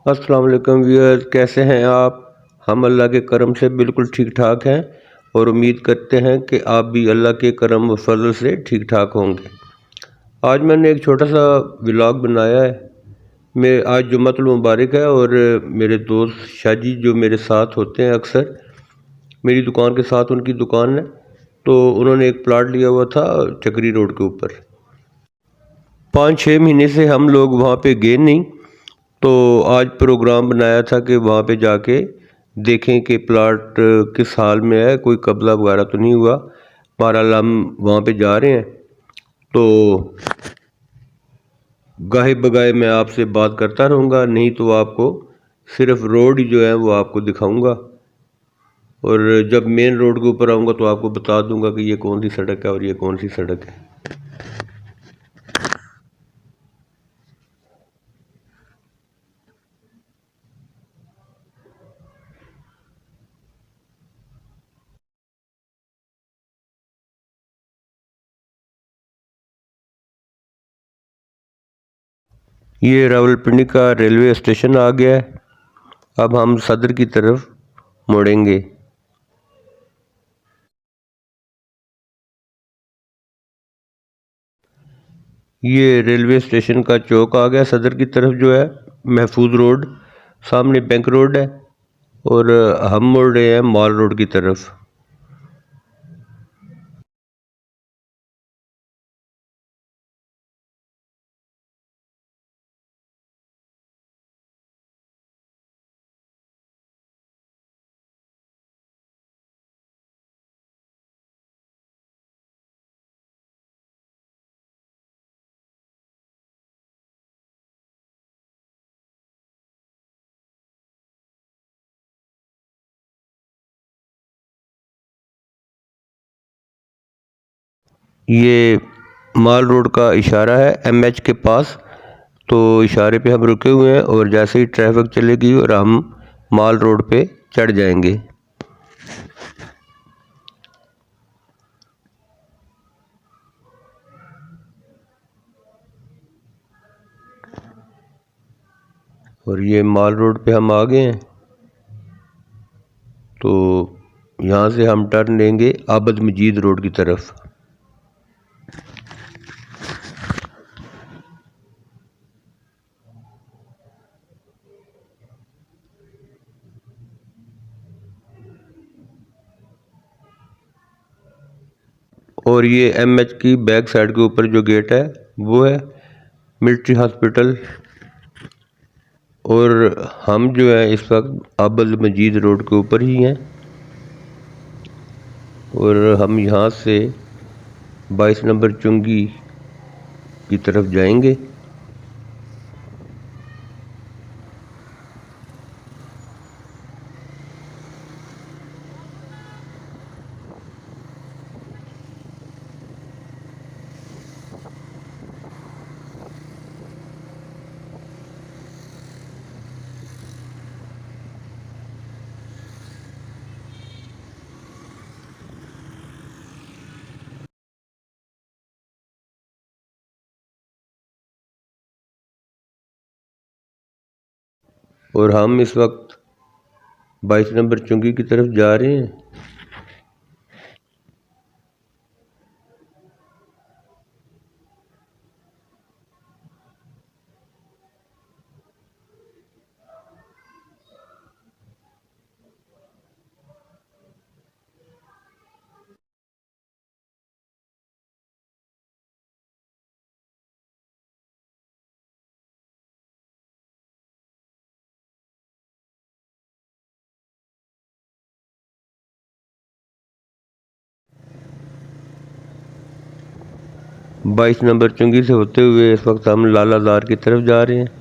अस्सलाम वालेकुम व्यूअर्स, कैसे हैं आप। हम अल्लाह के करम से बिल्कुल ठीक ठाक हैं और उम्मीद करते हैं कि आप भी अल्लाह के करम व फजल से ठीक ठाक होंगे। आज मैंने एक छोटा सा व्लॉग बनाया है। मैं आज जुम्मतुल मुबारक है और मेरे दोस्त शाजी जो मेरे साथ होते हैं अक्सर, मेरी दुकान के साथ उनकी दुकान है, तो उन्होंने एक प्लाट लिया हुआ था चक्री रोड के ऊपर। 5-6 महीने से हम लोग वहाँ पे गए नहीं, तो आज प्रोग्राम बनाया था कि वहाँ पे जाके देखें कि प्लाट किस हाल में है, कोई कब्ज़ा वगैरह तो नहीं हुआ। बहरहाल हम वहाँ पे जा रहे हैं, तो गाहे बगाए मैं आपसे बात करता रहूँगा, नहीं तो आपको सिर्फ रोड ही जो है वो आपको दिखाऊंगा। और जब मेन रोड के ऊपर आऊँगा तो आपको बता दूंगा कि ये कौन सी सड़क है और ये कौन सी सड़क है। ये रावलपिंडी का रेलवे स्टेशन आ गया है। अब हम सदर की तरफ मुड़ेंगे। ये रेलवे स्टेशन का चौक आ गया सदर की तरफ जो है, महफूज रोड, सामने बैंक रोड है और हम मुड़ रहे हैं मॉल रोड की तरफ। ये मॉल रोड का इशारा है एमएच के पास, तो इशारे पे हम रुके हुए हैं और जैसे ही ट्रैफिक चलेगी और हम मॉल रोड पे चढ़ जाएंगे। और ये मॉल रोड पे हम आ गए हैं, तो यहाँ से हम टर्न लेंगे आबद मजीद रोड की तरफ। और ये एमएच की बैक साइड के ऊपर जो गेट है वो है मिलिट्री हॉस्पिटल। और हम जो है इस वक्त आबद मजीद रोड के ऊपर ही हैं और हम यहाँ से 22 नंबर चुंगी की तरफ जाएंगे। और हम इस वक्त 22 नंबर चुंगी की तरफ जा रहे हैं। बाईस नंबर चुंगी से होते हुए इस वक्त हम लालादार की तरफ जा रहे हैं।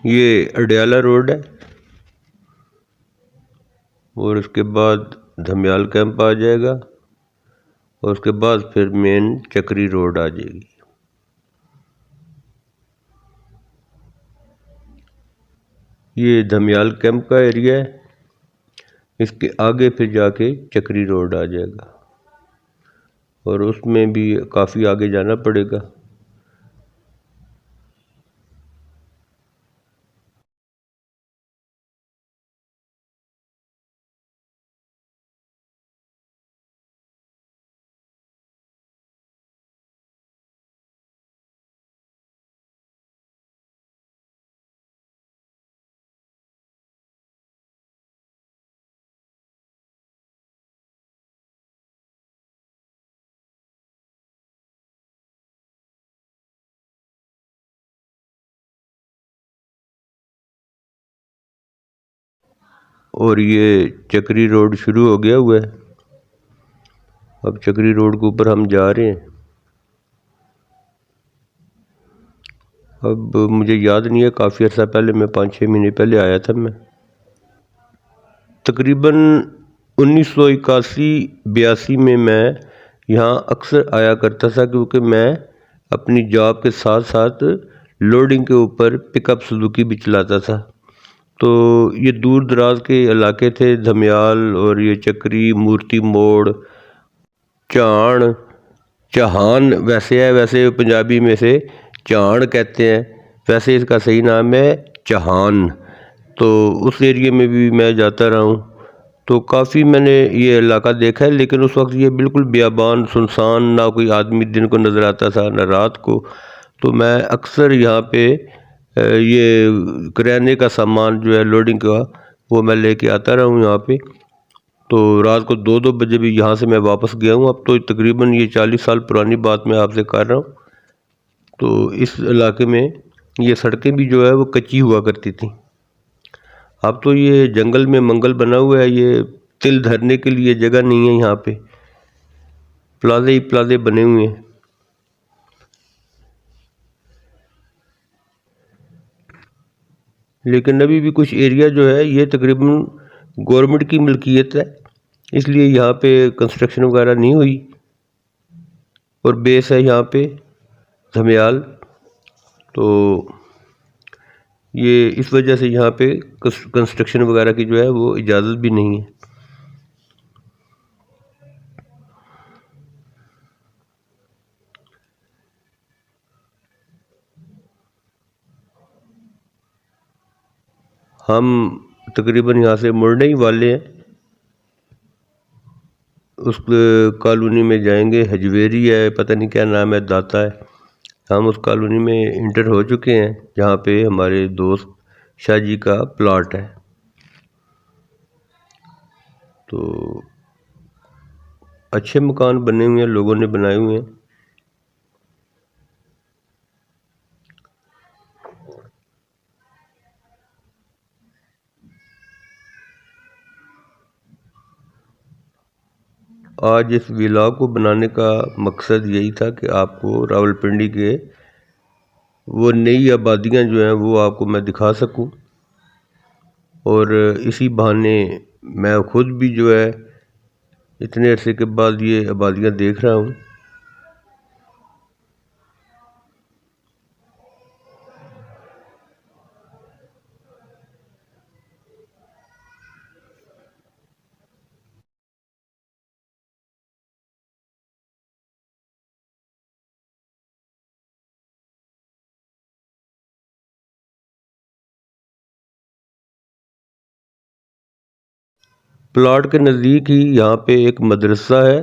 ये अडयाला रोड है और उसके बाद धमियाल कैंप आ जाएगा और उसके बाद फिर मेन चक्री रोड आ जाएगी। ये धमियाल कैंप का एरिया है, इसके आगे फिर जाके चक्री रोड आ जाएगा और उसमें भी काफ़ी आगे जाना पड़ेगा। और ये चक्री रोड शुरू हो गया हुआ है। अब चक्री रोड के ऊपर हम जा रहे हैं। अब मुझे याद नहीं है, काफ़ी अर्सा पहले, मैं 5-6 महीने पहले आया था मैं। तकरीबन 1981-82 में मैं यहाँ अक्सर आया करता था, क्योंकि मैं अपनी जॉब के साथ साथ लोडिंग के ऊपर पिकअप सुजुकी भी चलाता था। तो ये दूर दराज के इलाके थे, धमियाल और ये चक्री, मूर्ति मोड़, चाण, चहान वैसे है, वैसे पंजाबी में से चाण कहते हैं, वैसे इसका सही नाम है चहान। तो उस एरिए में भी मैं जाता रहा हूँ। तो काफ़ी मैंने ये इलाका देखा है, लेकिन उस वक्त ये बिल्कुल बियाबान सुनसान, ना कोई आदमी दिन को नज़र आता था ना रात को। तो मैं अक्सर यहाँ पे ये किराने का सामान जो है लोडिंग का, वो मैं लेके आता रहा हूँ यहाँ पे। तो रात को 2-2 बजे भी यहाँ से मैं वापस गया हूँ। अब तो तकरीबन ये 40 साल पुरानी बात मैं आपसे कर रहा हूँ। तो इस इलाके में ये सड़कें भी जो है वो कच्ची हुआ करती थी। अब तो ये जंगल में मंगल बना हुआ है, ये तिल धरने के लिए जगह नहीं है यहाँ पे, प्लाजे ही प्लाजे बने हुए हैं। लेकिन अभी भी कुछ एरिया जो है ये तकरीबन गवर्नमेंट की मिल्कियत है, इसलिए यहाँ पे कंस्ट्रक्शन वगैरह नहीं हुई और बेस है यहाँ पे धमियाल। तो ये इस वजह से यहाँ पे कंस्ट्रक्शन वगैरह की जो है वो इजाज़त भी नहीं है। हम तकरीबन यहाँ से मुड़ने ही वाले हैं, उस कॉलोनी में जाएंगे, हजवेरी है, पता नहीं क्या नाम है, दाता है। हम उस कॉलोनी में इंटर हो चुके हैं, जहाँ पे हमारे दोस्त शाह जी का प्लॉट है। तो अच्छे मकान बने हुए हैं, लोगों ने बनाए हुए हैं। आज इस व्लॉग को बनाने का मकसद यही था कि आपको रावलपिंडी के वो नई आबादियाँ जो हैं वो आपको मैं दिखा सकूं, और इसी बहाने मैं खुद भी जो है इतने अरसे के बाद ये आबादियाँ देख रहा हूँ। प्लॉट के नज़दीक ही यहाँ पे एक मदरसा है,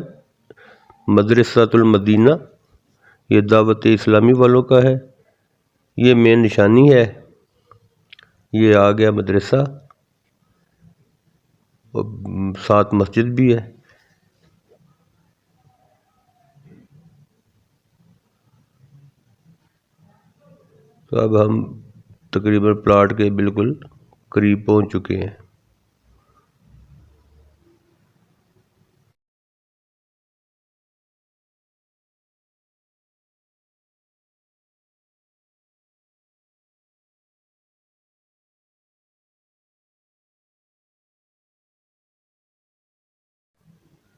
मदरसातुल मदीना, ये दावत इस्लामी वालों का है। ये मेन निशानी है, ये आ गया मदरसा और साथ मस्जिद भी है। तो अब हम तकरीबन प्लॉट के बिल्कुल करीब पहुँच चुके हैं।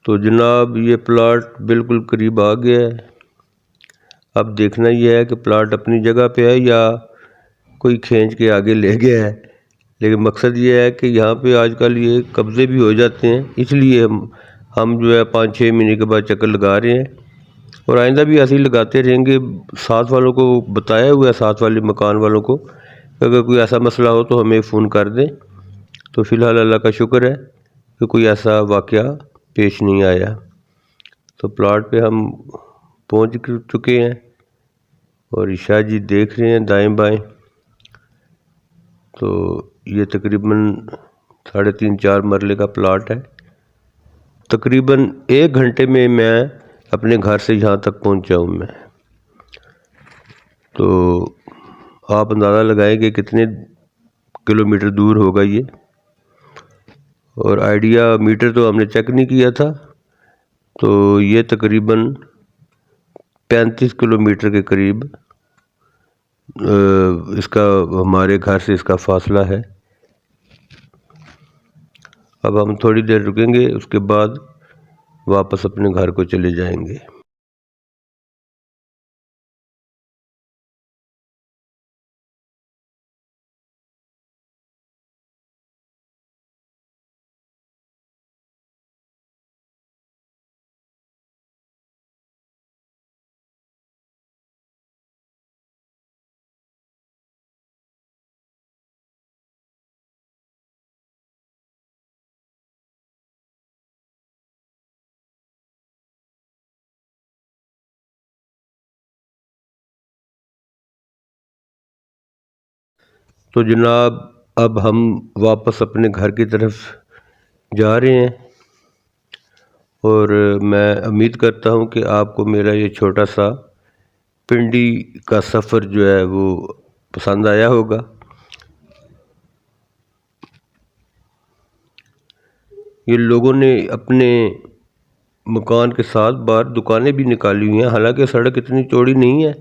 तो जनाब ये प्लाट बिल्कुल करीब आ गया है। अब देखना यह है कि प्लाट अपनी जगह पे है या कोई खींच के आगे ले गया है। लेकिन मकसद ये है कि यहाँ पे आजकल ये कब्ज़े भी हो जाते हैं, इसलिए हम जो है 5-6 महीने के बाद चक्कर लगा रहे हैं और आइंदा भी ऐसे ही लगाते रहेंगे। साथ वालों को बताया हुआ है, साथ वाले मकान वालों को, अगर कोई ऐसा मसला हो तो हमें फ़ोन कर दें। तो फ़िलहाल अल्लाह का शुक्र है कि कोई ऐसा वाक़या पेश नहीं आया। तो प्लाट पे हम पहुंच चुके हैं और ईशा जी देख रहे हैं दाएं बाएं। तो ये तकरीबन 3.5-4 मरले का प्लाट है। तकरीबन 1 घंटे में मैं अपने घर से यहाँ तक पहुँचा हूँ मैं। तो आप अंदाज़ा लगाएं कि कितने किलोमीटर दूर होगा ये। और आइडिया मीटर तो हमने चेक नहीं किया था, तो ये तकरीबन 35 किलोमीटर के करीब इसका हमारे घर से इसका फासला है। अब हम थोड़ी देर रुकेंगे, उसके बाद वापस अपने घर को चले जाएंगे। तो जनाब अब हम वापस अपने घर की तरफ जा रहे हैं और मैं उम्मीद करता हूं कि आपको मेरा ये छोटा सा पिंडी का सफ़र जो है वो पसंद आया होगा। ये लोगों ने अपने मकान के साथ बाहर दुकानें भी निकाली हुई हैं, हालांकि सड़क इतनी चौड़ी नहीं है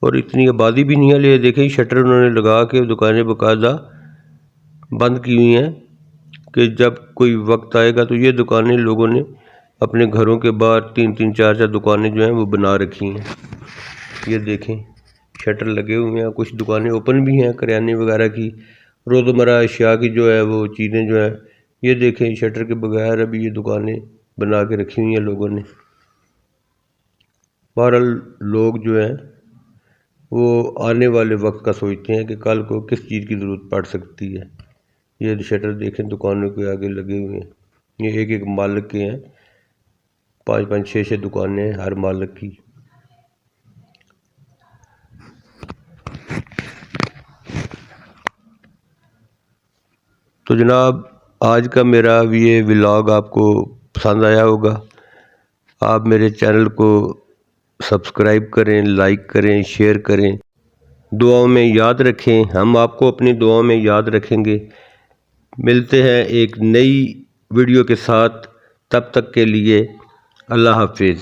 और इतनी आबादी भी नहीं है। ले देखें शटर उन्होंने लगा के दुकानें बाकायदा बंद की हुई हैं कि जब कोई वक्त आएगा तो ये दुकानें लोगों ने अपने घरों के बाहर 3-3, 4-4 दुकानें जो हैं वो बना रखी हैं। ये देखें शटर लगे हुए हैं, कुछ दुकानें ओपन भी हैं करियाने वगैरह की, रोज़मर्रा अशिया की जो है वो चीज़ें जो हैं। ये देखें शटर के बगैर अभी ये दुकानें बना के रखी हुई हैं लोगों ने। बहरहाल लोग जो हैं वो आने वाले वक्त का सोचते हैं कि कल को किस चीज़ की ज़रूरत पड़ सकती है। ये शटर देखें दुकानों के आगे लगे हुए हैं, ये एक एक मालिक के हैं, 5-5, 6-6 दुकानें हैं हर मालिक की। तो जनाब आज का मेरा ये व्लॉग आपको पसंद आया होगा। आप मेरे चैनल को सब्सक्राइब करें, लाइक करें, शेयर करें, दुआओं में याद रखें। हम आपको अपनी दुआओं में याद रखेंगे। मिलते हैं एक नई वीडियो के साथ, तब तक के लिए अल्लाह हाफिज़।